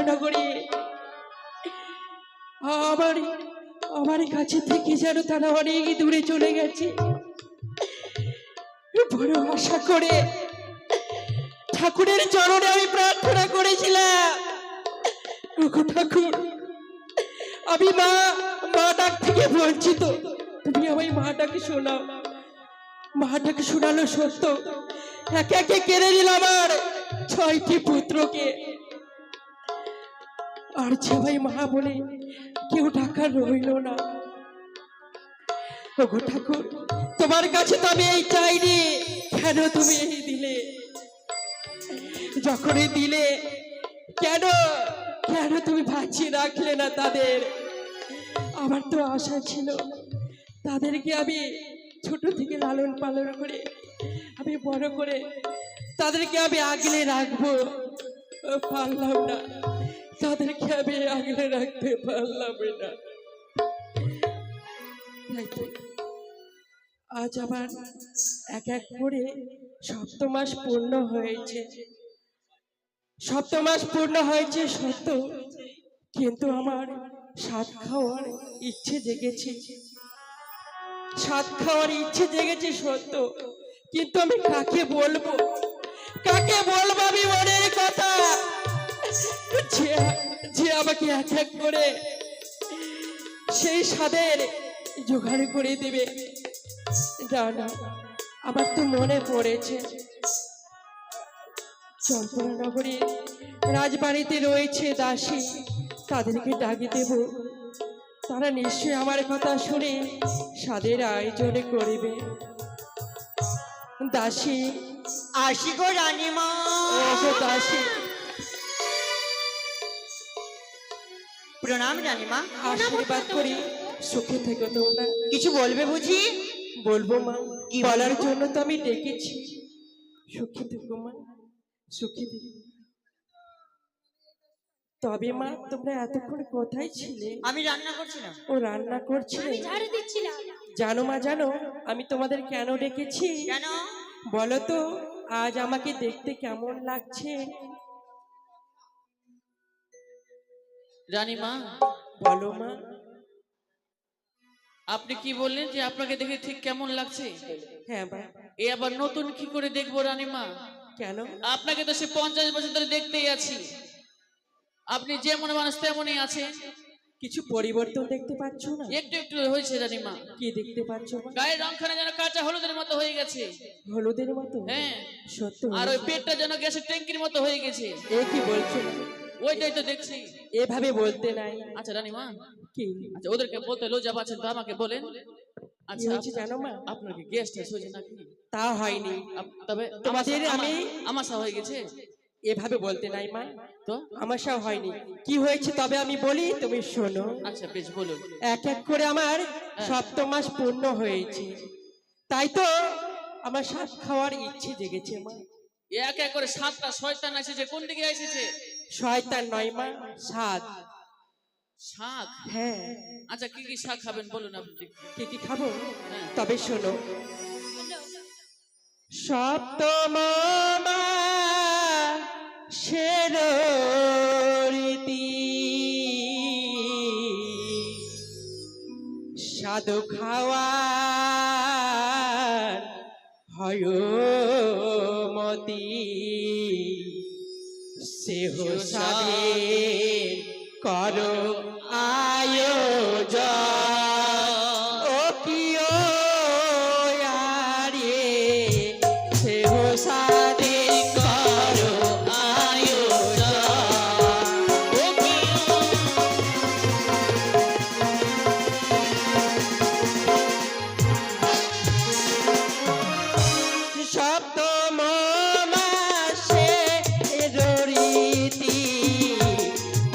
নগরে আমার আমার কাছে থেকে যেন তারা অনেক দূরে চলে গেছে। বড় আশা করে ঠাকুরের চরণে আমি প্রার্থনা করেছিলাম, ওগো ঠাকুর আমি মা ডাক থেকে বঞ্চিত, তুমি আমায় মাটাকে শোনাও। মাটাকে শোনালো সত্য, একে একে কেড়ে নিল আমার 6টি পুত্রকে। আর যে ভাই মা বলে কেউ ডাকার রইল না। ওগো ঠাকুর তোমার কাছে তো আমি এই চাইনি, কেন তুমি এই দিলে? যখনই দিলে কেন কেন তুমি বাঁচিয়ে রাখলে না তাদের? আমার তো আশা ছিল তাদেরকে আমি ছোট থেকে লালন পালন করে আমি বড় করে তাদেরকে আমি আগলে রাখবো, পারলাম না। তাদেরকে আমি আগলে রাখতে পারলাম না। আজ আবার এক এক করে 7 মাস পূর্ণ হয়েছে। 7 মাস পূর্ণ হয়েছে সত্য, কিন্তু আমার 7 খাওয়ার ইচ্ছে জেগেছে। 7 খাওয়ার ইচ্ছে জেগেছে সত্য, কিন্তু আমি কাকে বলবো? কাকে বলবো আমি মনের কথা? যে আমাকে এক এক করে সেই স্বাদের জোগাড় করে দেবে। না, আমার তো মনে পড়েছে চম্পরানগরের রাজবাড়িতে রয়েছে দাসী, তাদেরকে ডাকি দেব। তারা নিশ্চয়ই আমার কথা শুনে স্বাদের আয়োজন করিবে। দাসী আসি গো রানীমা। দাসী প্রণাম রানীমা। আশীর্বাদ করি, সুখে থেকো তোমরা। কিছু বলবে বুঝি? বলবো মা, কি বলার বলবো? জন্য তো আমি ডেকেছি। সুখে থেকো মা, সুখে থেকো। তবে মা তোমরা এতক্ষণ কোথায় ছিলে? আমি রান্না করছিলাম। ও রান্না করছিলে? ঝাড়ু দিচ্ছিলাম। জানো মা, জানো আমি তোমাদের কেন ডেকেছি? কেন? বলো তো, আজ আমাকে দেখতে কেমন লাগছে? রানীমা বলো মা। আপনি কি বললেন যে আপনাকে দেখে ঠিক কেমন লাগছে? হ্যাঁ মা। এ আবার নতুন কি করে দেখবো রানীমা? কেন? আপনাকে তো সে 50 বছর ধরে দেখতেই আছি, আপনি যেমন মানুষ তেমনই আছেন। কিছু পরিবর্তন দেখতে পাচ্ছ না? একটু একটু হয়েছে রানীমা। কি দেখতে পাচ্ছ মা? গায়ের রংখানা যেন কাঁচা হলুদের মতো হয়ে গেছে। হলুদের মতো? হ্যাঁ। সত্য? আর ওই পেটটা যেন গ্যাসের ট্যাঙ্কির মতো হয়ে গেছে। এ কি বলছো? ওইটাই তো দেখছি। এভাবে বলতে নাই। আচ্ছা রানীমা, কি আচ্ছা ওদেরকে বলতে লজ্জা পাচ্ছেন তো আমাকে বলেন। কি আচ্ছা হয়েছে জানো মা? আপনার কি গ্যাসটা হয়েছে নাকি? তা হয়নি, তবে তোমাদের আমি আমাশা হয়ে গেছে এভাবে বলতে নাই মা। তো? আমাশা হয়নি। কি হয়েছে তবে আমি বলি, তুমি শোনো। আচ্ছা বেশ বলুন। এক এক করে আমার 7 মাস পূর্ণ হয়েছে, তাই তো আমার 7 খাওয়ার ইচ্ছে জেগেছে মা। এক এক করে 7টা শয়তান এসেছে। কোন দিকে এসেছে? শয়তান নয় মা, 7। শাক? হ্যাঁ। আচ্ছা কি কি শাক খাবেন বলুন আপনি। কি কি খাবো? হ্যাঁ। তবে শোনো। সপ্তম মাসের রীতি সাধু খাওয়ার হয় মতি, সেহ সাধে করো আয়োজন। ও কিও আরে সেহ সাধে করো আয়োজন। ও কিও সপ্তম মাসে রীতি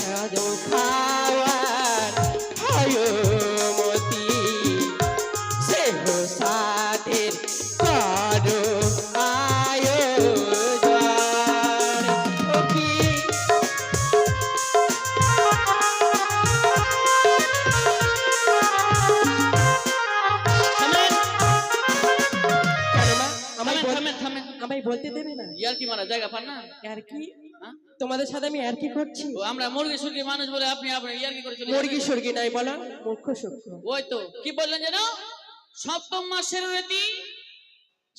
সাধু খাওয়ার হয় মতি, সেহ সাধের করো আয়োজন। ও কি কেন মা? আমায় থামেন থামেন থামেন। আমায় বলতে দেবে না? ইয়ার কি মারা জায়গা পান না? আর কি? হ্যাঁ? তোমাদের সাথে আমি আর কি করছি? ও আমরা মুরগি সুরগি মানুষ বলে আপনি আপনার ইয়ার কি করে চলে মুরগি যাবেন? সুরগি নাই বলো, মুখ্য সূক্ষ্ম। ওই তো কি বললেন যেন সপ্তম মাসের রীতি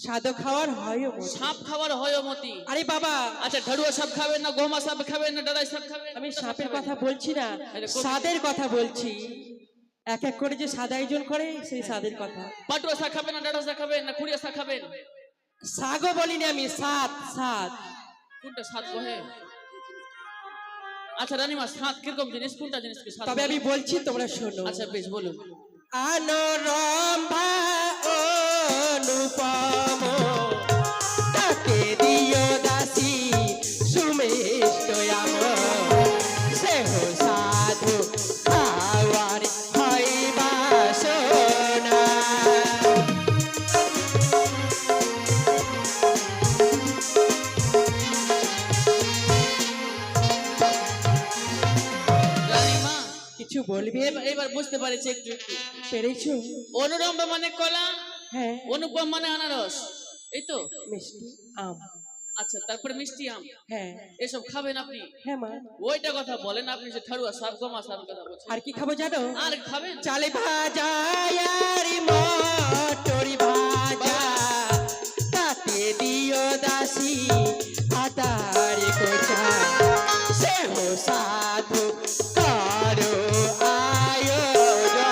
সাদো খাওয়ার হয় সাপ খাবার হয় মতি। আরে বাবা, আচ্ছা ঢাড়ুয়া সাপ খাবেন না গোমা সাপ খাবেন না ডাড়াই সাপ খাবেন? আমি সাপের কথা বলছি না, সাদের কথা বলছি। এক এক করে যে সাদ আয়োজন করে সেই সাদের কথা। পাটুয়া শাক খাবেন না ডাড়া শাক খাবেন না খুঁড়িয়া শাক খাবেন? শাকও বলিনি আমি, সাদ সাদ। কোনটা সাত কহে? আচ্ছা রানীমা সাত কিরকম জিনিস, কোনটা জিনিসকে সাত তবে বলে? আমি বলছি তোমরা শোনো। আচ্ছা বেশ বলুন। আনোরম্ভা অনুপম তাকে দিও দাসী সুমিষ্টয়াম সেহ সাধু খাওয়ার হয় বাসনা। রানীমা কিছু বলবি? এবার বুঝতে পারছি একটু একটু। পেরেছো? অনুরম্ভ মানে কলা, হ্যাঁ, অনুপম মানে আনারস, এই তো? মিষ্টি আম। আচ্ছা তারপরে মিষ্টি আম, হ্যাঁ এসব খাবেন আপনি? হ্যাঁ মা। ওইটা কথা বলেন আপনি, যে ঠাড়ুয়া সাপ গোমা সাপ কথা বলছেন। আর কি খাবো জানো? আর খাবেন? চালে ভাজা আর মটরি ভাজা তাতে দিও দাসী আটার কোচা সেহ সাধু করো আয়োজন।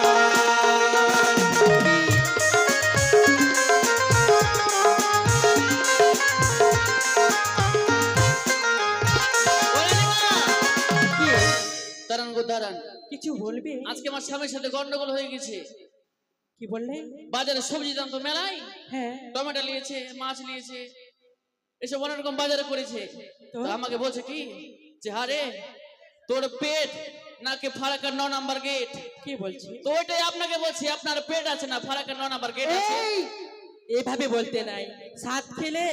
ও রানীমা, কি? দাঁড়ান গো দাঁড়ান, কিছু বলবে? আজকে আমার স্বামীর সাথে গন্ডগোল হয়ে গেছে। কি বললে? বাজারে সবজি দাম তো মেলাই, হ্যাঁ টমেটো নিয়েছে, মাছ নিয়েছে, এসব অনেক রকম বাজারে করেছে। তো? তো আমাকে বলছে কি যে হারে তোর পেট নাকি ফারাকার 9 নাম্বার গেট। কি বলছি? তো ওইটাই আপনাকে বলছি, আপনার পেট আছে না ফারাকার 9 নাম্বার গেট আছে? এই এভাবে বলতে নাই, সাত খেলে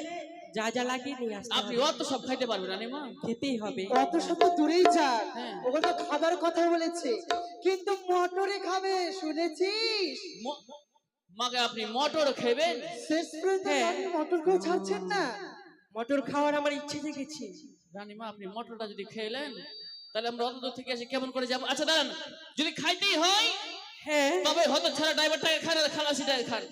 যা যা লাগে নিয়ে আসতে আপনি হবে। অত সব খাইতে পারবেন রানীমা? খেতেই হবে। অত শত দূরেই যাক, হ্যাঁ। ওগুলো তো খাবার কথা বলেছে, কিন্তু মটরে খাবে শুনেছিস? মাকে আপনি মটর খাবেন? শেষ পর্যন্ত হ্যাঁ। আপনি মটর কেউ ছাড়ছেন না। মটর খাওয়ার আমার ইচ্ছে জেগেছে। রানীমা আপনি মটরটা যদি খেলেন তাহলে আমরা অত দূর থেকে এসে কেমন করে যাবো? আচ্ছা দাঁড়ান, যদি খাইতেই হয় হ্যাঁ তবে হয়তো ছাড়া ড্রাইভারটাকে খান আর খালাসিটাকে খান।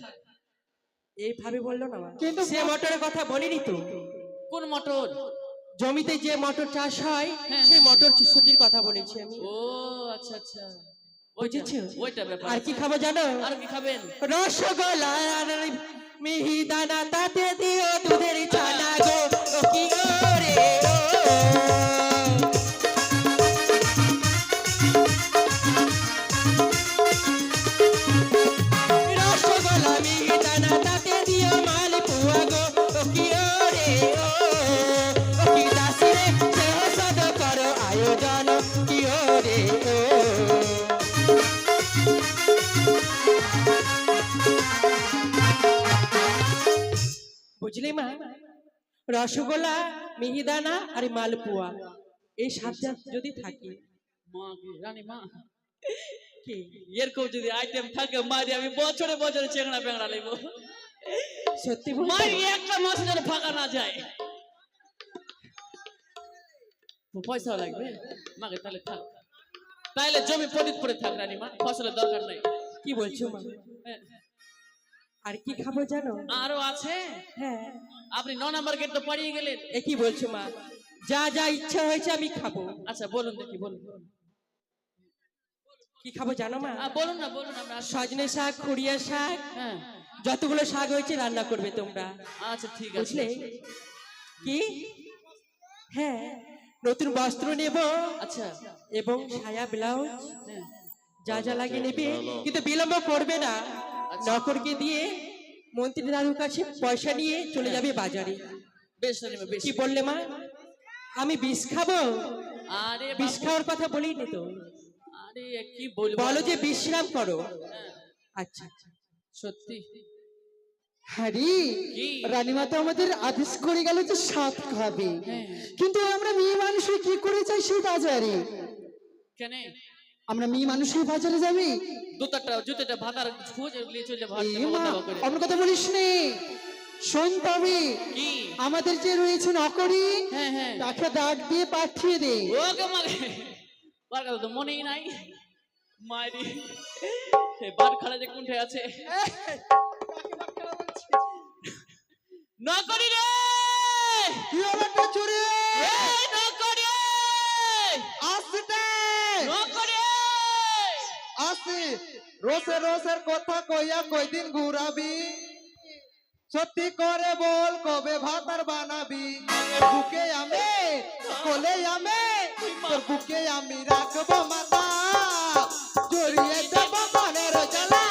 এইভাবে বললো না মা। কিন্তু সে মটরের কথা বলিনি তো। কোন মটর? জমিতে যে মটর চাষ হয় হ্যাঁ। সেই মটর ছুটির কথা বলেছি আমি। ও আচ্ছা আচ্ছা, বুঝেছো? ওইটা ব্যাপার। আর কি খাবো জানো? আর কি খাবেন? রসগোল্লা আর মিহিদানা তাতে দিও দুধের চানা গো। ও কি গো রে ও। রসগোল্লা মিহিদানা তাতে দিও মালপুয়া গো। ও কি গো রে ও। ও কি দাসী রে সেহ সাদ করো আয়োজন। কি গো রে ও। বুঝলি মা, রসগোল্লা মিহিদানা আর মালপুয়া এই সাতটা যদি থাকে মা কি রানীমা, কি এরকম যদি আইটেম থাকে মারি আমি বছরে বছরে চেংড়া বেংড়া লাগবো। সত্যি বলছো? মারি একটা মাস যেন ফাঁকা না যায়। পয়সা লাগবে মাকে, তাহলে থাক, তাহলে জমি পতিত করে থাক রানীমা, ফসলের দরকার নাই। কি বলছো মা? হ্যাঁ, আর কি খাবো জানো? আরো আছে। হ্যাঁ, আপনি 9 নাম্বার গেট তো পাড়িয়ে গেলেন। এ কি বলছো মা? যা যা ইচ্ছা হয়েছে আমি খাবো। আচ্ছা বলুন দেখি, বলুন বলুন। কি খাবো জানো মা? বলুন না বলুন, আমরা আসছি। সজনে শাক, খুড়িয়া শাক, হ্যাঁ যতগুলো শাক হয়েছে রান্না করবে তোমরা, আচ্ছা ঠিক আছে। বুঝলে? কি? হ্যাঁ, নতুন বস্ত্র নেব আচ্ছা এবং সায়া ব্লাউজ হ্যাঁ যা যা লাগে নেবে, কিন্তু বিলম্ব করবে না। নকরকে দিয়ে মন্ত্রী দাদুর কাছে পয়সা নিয়ে চলে যাবে বাজারে। বেশ রানীমা বেশ। কি বললে মা? আমি বিষ খাবো? আরে বিষ বাবু, খাওয়ার কথা বলিনি তো। আরে কি বলবো? বলো যে বিশ্রাম করো। হ্যাঁ, আচ্ছা সত্যি হ্যারি, কি? রানীমা তো আমাদের আদেশ করে গেল যে সাত খাবে, হ্যাঁ। কিন্তু আমরা মেয়ে মানুষ কি করে চাই সেই বাজারে? কেন আমরা মেয়ে মানুষই বাজারে যাবি? জুতাটা ভাতার খুঁজে নিয়ে চলে ভাত এই মা, করে। অন্য কথা বলিস নে। শোন তবে কি? আমাদের যে রয়েছে নকরি হ্যাঁ হ্যাঁ তাকে ডাক দিয়ে পাঠিয়ে দে। ওকে মাগে বার কথা তো মনেই নাই মাইরি এই বার খালা যে কোনঠে আছে নকরি রে কি হলো রে চুরি? এই নকরি আসতে নকরি আসি রোসের কথা কইয়া কয়দিন ঘুরাবি, সত্যি করে বল কবে ভাতার বানাবি। বুকে আমি কোলে আমি তোর বুকে আমি রাখবো মাথা, জড়িয়ে দেব মনের জ্বালা।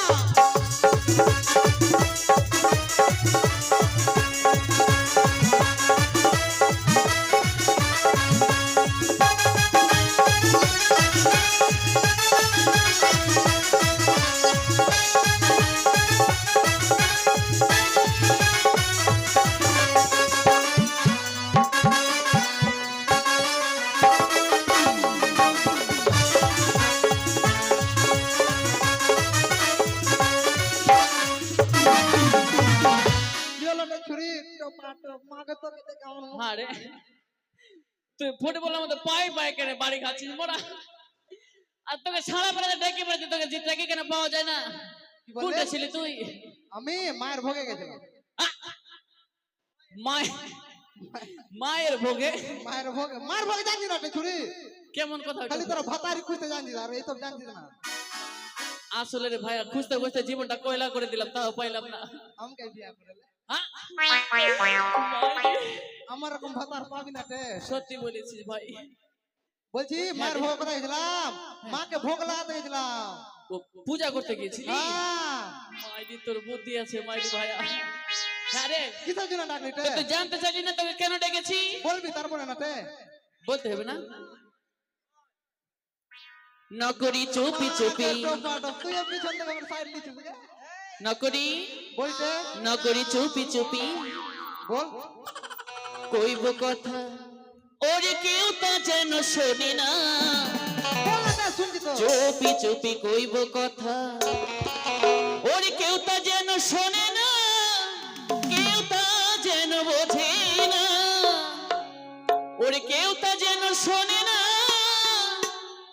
ছুরি মাকে তো কেমন আরে তুই ফুটবলের মধ্যে পাই পাই কেন বাড়ি খাচ্ছিস মোরা আর তোকে ছাড়া পড়ে ডেকে পড়েছে তোকে জিতটাকে কেন পাওয়া যায় না কোনটা ছিলি তুই আমি মায়ের ভোগে গেছিলাম। মায়ের ভোগে মায়ের ভোগে জানি না ছুরি, কেমন কথা খালি তোরা ভাতারি খুঁজতে জানিস আর এইসব জানিস না। আসলে রে ভাইয়া খুঁজতে খুঁজতে জীবনটা কয়লা করে দিলাম তাও পাইলাম না আমাকে বিয়া করে লে। হ্যাঁ? আমার এরকম ভাতার পাবি না তে। সত্যি বলেছিস ভাই বলছি মায়ের ভোগ কোথায় গেছিলাম, মাকে ভোগ লাগাতে গেছিলাম। ও পূজা করতে গেছিলি হ্যাঁ মাইরি তোর বুদ্ধি আছে মাইরি ভাইয়া হ্যাঁ রে কিসের জন্য ডাকলি তে? তুই জানতে চাইলি না তোকে কেন ডেকেছি বলবি তারপরে না তে। বলতে হবে না নকরি চুপি চুপি তুই এমনি চলতে আমার সাইড নিচ্ছিস কে? নকরি বলতে নকরি চুপি চুপি বল কইব কথা ওরে কেউ তো যেন শোনে না বল না শুনছি তো। চুপি চুপি কইব কথা ওরে কেউ তো যেন শোনে না কেউ তো যেন বোঝে না ওরে কেউ তো যেন শোনে না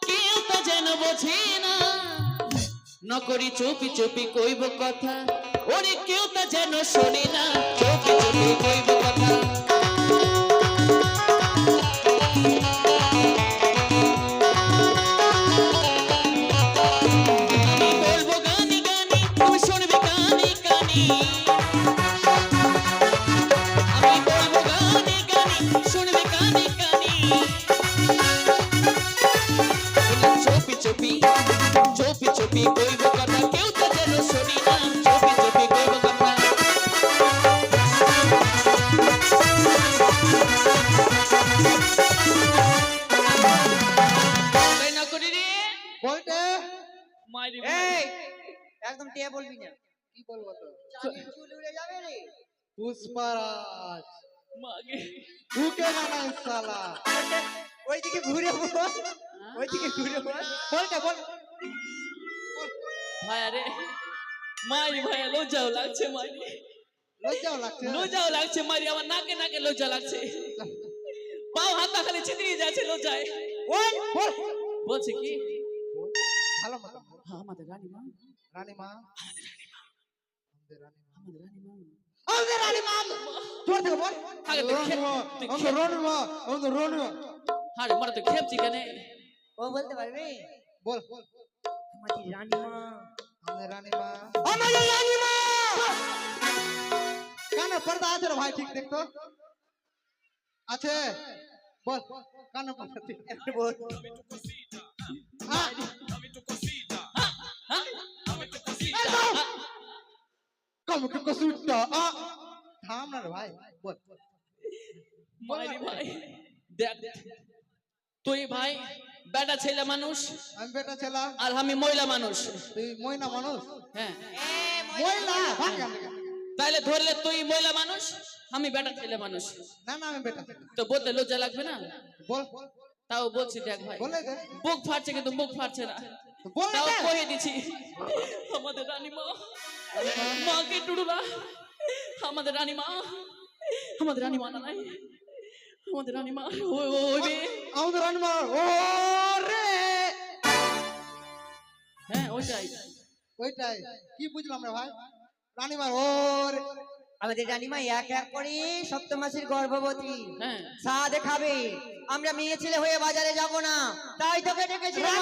কেউ তো যেন বোঝে না নকরি চুপি চুপি কইব কথা ওরে কেউ তো যেন শোনে না চুপি চুপি কইব কথা আমি বলবো গানি গানি তুমি শুনবে কানে কানে আমি বলবো গানি গানি শুনবে কানে কানে চুপি চুপি চুপি চুপি কইব কথা কেউ তো যেন শুনি না চুপি চুপি কইব কথা তাই না করি রে বলতে মাইরি এই একদম টিয়া বলবি না। কি বলবো তো? চুল উড়ে যাবে রে। পুষ্পারাজ মাগে ঢুকে না না সালা। ওইদিকে ঘুরে বল, ওইদিকে ঘুরে বল। বলতে বল ভাইয়া রে মাইরি ভাইয়া লজ্জাও লাগছে মাইরি লজ্জাও লাগছে। লজ্জাও লাগছে মাইরি আমার নাকে নাকে লজ্জা লাগছে পাও হাতা খালি ছিটিয়ে যাচ্ছে লজ্জায় বল বল বলছে কি ভালো মতো বল। হ্যাঁ আমাদের রানীমা রানীমা আমাদের রানীমা আমাদের রানীমা জোর থেকে বল। আগে তুই রানীমা তুই আমাদের রানীমা আমাদের রানীমা। আরে মারা তো খেপছি কেন ও বলতে পারবে বল আমাদের রানীমা। আমাদের রানীমা আমাদের রানীমা। কানে পর্দা আছে রে ভাই ঠিক দেখতো আছে। বল কানে পর্দা ঠিক বল হ্যাঁ কম কি কসুটা থাম না রে ভাই বল। মাইরি ভাই দেখ তুই ভাই বেটা ছেলে মানুষ আমি বেটা ছেলা আর আমি মহিলা মানুষ তুই ময়না মানুষ। হ্যাঁ ময়না ভাগ গান থেকে। তাইলে ধরলে তুই মহিলা মানুষ আমি বেটা ছেলে মানুষ না না আমি বেটা ছেলা। তো বলতে লজ্জা লাগবে না বল তাও বলছি দেখ ভাই বলে দে বুক ফাটছে কিন্তু মুখ ফাটছে না বল তাও দে। কয়ে দিছি আমাদের রানীমা মাকে টুডুলা আমাদের রানীমা, আমাদের রানীমা নাই, আমাদের রানীমা ওই বে। আমাদের রানীমা ও রে, হ্যাঁ ওইটাই। ওইটাই কি বুঝলাম রে ভাই? রানীমার ও রে, আমাদের রানীমা এক এক করে সপ্তমাসের গর্ভবতী, হ্যাঁ সাদে খাবে। আমরা মেয়ে ছেলে হয়ে বাজারে যাব না, তাই তোকে ডেকেছিলাম।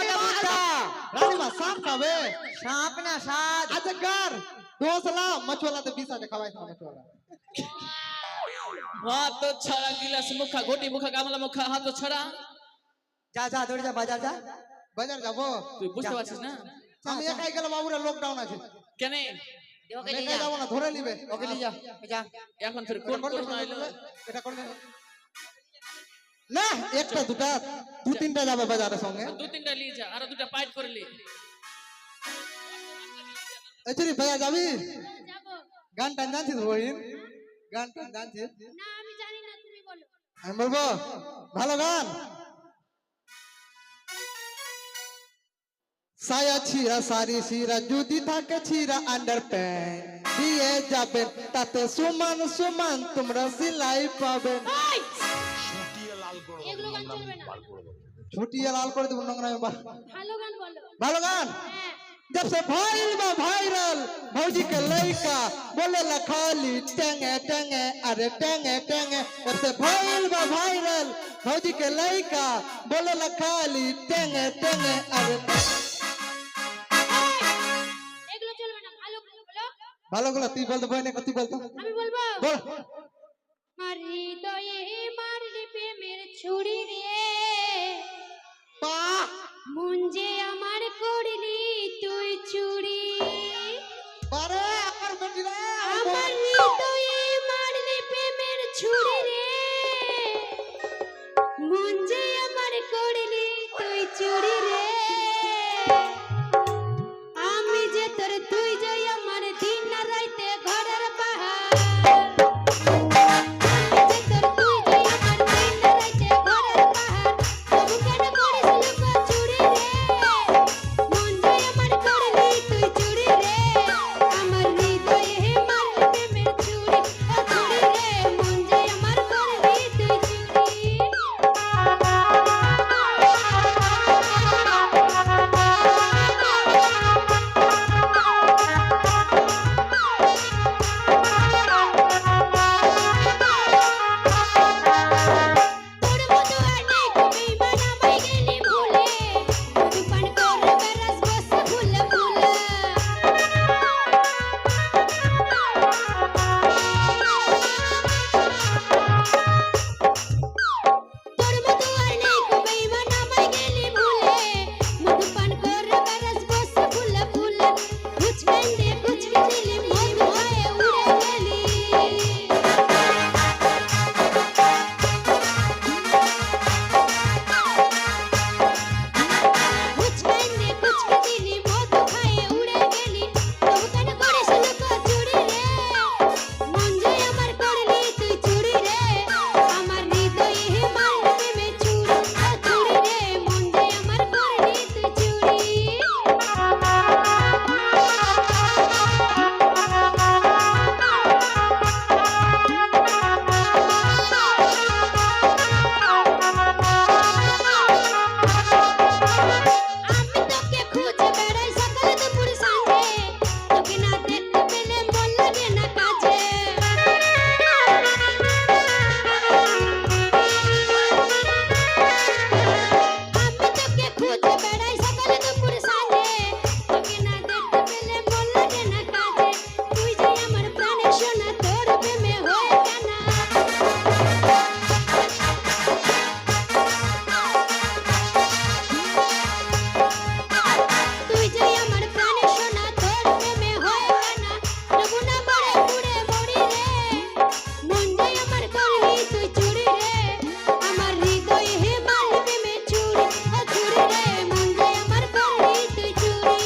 রানীমা সাপ খাবে? সাপ না সাদ। আচ্ছা কার দোসলা মচওয়ালা তো বিসাতে খাওয়াই না মচওয়ালা। হাত ছাড়া গিলাস মুখা ঘটি মুখা গামলা মুখা হাত ছাড়া। যা যা দৌড়ে যা, বাজার যা। বাজার যাবো? তুই বুঝতে পারছিস না? আমি একাই গেলাম, বাবুরা লকডাউন আছে। কেন ওকে একাই নিয়ে যা, যাবো না, ধরে নিবে। ওকে নিয়ে যা, যা। এখন ফের কোন করোনা এলো? এটা করবে না, একটা দুটা দু তিনটা যাবে বাজারের সঙ্গে। দু তিনটা নিয়ে যা, আর দুটা পাইট করে লি। এচুরি ভাইয়া যাবি? যাবো। গান টান জানছিস বহিন? গান টান জানছিস? না আমি জানি না, তুমি বলো। আমি বলবো ভালো গান। সায়া ছিঁড়া সারি ছিঁড়া যদি থাকে ছিঁড়া আন্ডার প্যান্ট দিয়ে যাবেন, তাতে সমান সমান তোমরা সিলাই পাবেন। এগুলো গান চলবে না, ছুটিয়ে লাল করে দেবো নোংরা। ভালো গান বলো। ভালো গান। হ্যাঁ जब से वायरल भौजी के लड़का बोले ला खाली टेंगे टेंगे, अरे टेंगे टेंगे। जब से वायरल भौजी के लड़का बोले ला खाली टेंगे टेंगे, अरे এগুলো চলবে না, ভালো গান বলো। ভালো গুলো তুই বলতো বইনে তুই বলতো আমি বলবো। বল। আমার হৃদয়ে মারলি প্রেমের ছুরি রে, বাহ মন যে আমার করলি তুই চুরি। বারে আমার বেটি রে, আমার হৃদয়ে মারলি প্রেমের ছুরি রে, মন যে আমার করলি তুই চুরি রে। আমি যে তোর, তুই যে আমার দিন রাইতে ঘরের পাহাড়। আমি যে তোর, তুই যে আমার দিন রাইতে ঘরের পাহাড়। তবু কেন করিস লুকো চুরি রে, মন যে আমার করলি তুই চুরি রে। আমার হৃদয়ে মারলি প্রেমের ছুরি, ও চুরি রে, মন যে আমার করলি তুই চুরি। তোর মতো আর নাই কো বেঈমান, আমায় গেলি ভুলে। মধু পান করে বেরাস বসে ফুলে ফুলে। তোর মতো আর নাই কো বেঈমান, আমায় গেলি ভুলে। মধু পান করে বেরাস বসে ফুলে ফুলে। কুচকান দে কুচকি দিলি, মধু হয়ে উড়ে গেলি। কুচকান দে কুচকি দিলি, মধু খায়ে উড়ে গেলি। তবু কেন করিস লুকো চুরি রে, মন যে আমার করলি তুই চুরি রে। আমার হৃদয়ে মারলি প্রেমের ছুরি, ও চুরি রে, মন যে আমার করলি তুই চুরি। আমি তোকে খুঁজে বেড়াই সকালে দুপুর সাঁঝে, তোকে না দেখতে পেলে মন লাগে না কাজে। আমি তোকে খুঁজে বেড়াই সকালে দুপুর সাঁঝে, তোকে না দেখতে পেলে মন লাগে না কাজে। তুই যে আমার প্রাণের সোনা, তোর প্রেমে হয়ে কানা। তুই যে আমার প্রাণের সোনা, তোর প্রেমে হয়ে কানা। তবু না মরে পুড়ে মরি রে, মন যে আমার করলি তুই চুরি রে। আমার হৃদয়ে মারলি প্রেমের ছুরি, ও চুরি রে, মন যে আমার করলি তুই চুরি।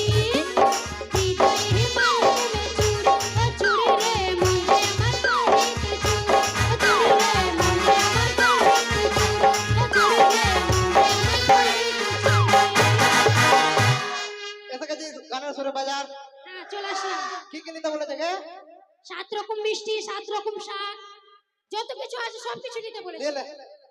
হৃদয়ে মারলি প্রেমের ছুরি, ও চুরি রে, মন যে আমার করলি তুই চুরি। ও চুরি রে, মন যে আমার করলি তুই চুরি। ও চুরি রে, মন যে আমার করলি তুই চুরি। এসে গেছি গানের সুরে বাজার। হ্যাঁ চলে আসলাম। কি কিনতে বলেছে গে? 7 রকম মিষ্টি 7 রকম শাক যত কিছু আছে সব কিছু দিতে বলেছে ले ले